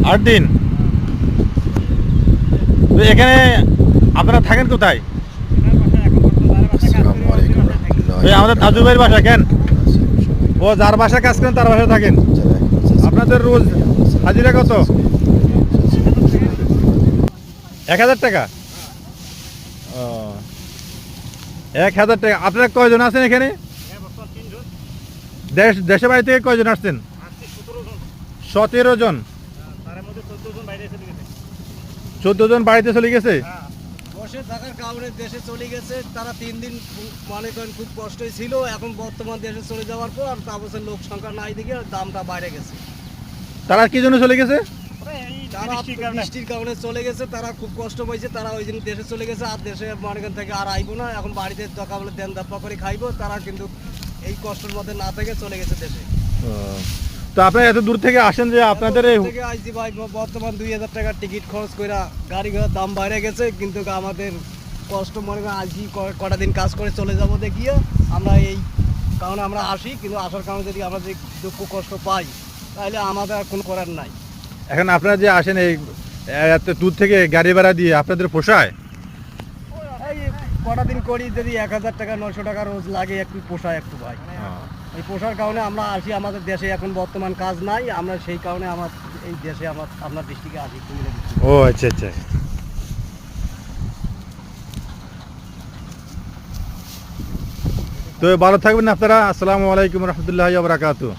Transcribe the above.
8 দিন। তো এখানে আপনারা থাকেন কোথায়? আমাদের তাজু ভাইয়ের বাসা কেন? ও যার বাসা কাজ করেন তার বাসায় থাকেন। আপনাদের রোজ হাজিরা কত? 1000 টাকা। ও 1000 টাকা। আপনারা কয়জন আছেন এখানে? দেশে বাড়ি থেকে কয়জন আসছেন? 17 জন। 14 জন বাড়িতে চলে গেছে। বসে থাকার কারণে দেশে চলে গেছে। তারা 3 দিন মনে করেন খুব কষ্টই ছিল। এখন বর্তমান দেশে চলে যাওয়ার পর আর তাবসের লোক সংখ্যা নাই দিকে দামটা বাইরে গেছে। তারা কি জন্য চলে গেছে? তারা বৃষ্টির কারণে চলে গেছে। তারা খুব কষ্ট পাইছে। তারা ওই দিন দেশে চলে গেছে। আর দেশে মনে করেন থেকে আর আইবো না। এখন বাড়িতে টাকা বলে দেন দাপ্পা করে খাইবো। তারা কিন্তু এই কষ্টের মধ্যে না থেকে চলে গেছে দেশে। তো আপনারা এত দূর থেকে আসেন যে আপনাদের থেকে আইছি ভাই, বর্তমান 2000 টাকার টিকিট খরচ করে গাড়ি ঘোড়ার দাম বাইরে গেছে। কিন্তু আমাদের কষ্ট মনে করেন আজকে কটা দিন কাজ করে চলে যাবো দেখিয়ে আমরা এই কারণে আমরা আসি। কিন্তু আসার কারণে যদি আমরা যে দুঃখ কষ্ট পাই তাহলে আমাদের আর কোনো করার নাই। এখন আপনারা যে আসেন এই এত দূর থেকে গাড়ি ভাড়া দিয়ে আপনাদের পোষায়? এই কটা দিন করি যদি 1000 টাকা 900 টাকা রোজ লাগে একটু পোষায় একটু ভাই। এই পোষার কারণে আমরা আসি। আমাদের দেশে এখন বর্তমান কাজ নাই। আমরা সেই কারণে আমার এই দেশে আপনার ডিস্ট্রিক্টে আসি। ও আচ্ছা আচ্ছা। তো ভালো থাকবেন আপনারা। আসসালামু আলাইকুম রহমতুল্লাহি ওয়া বারাকাতুহু।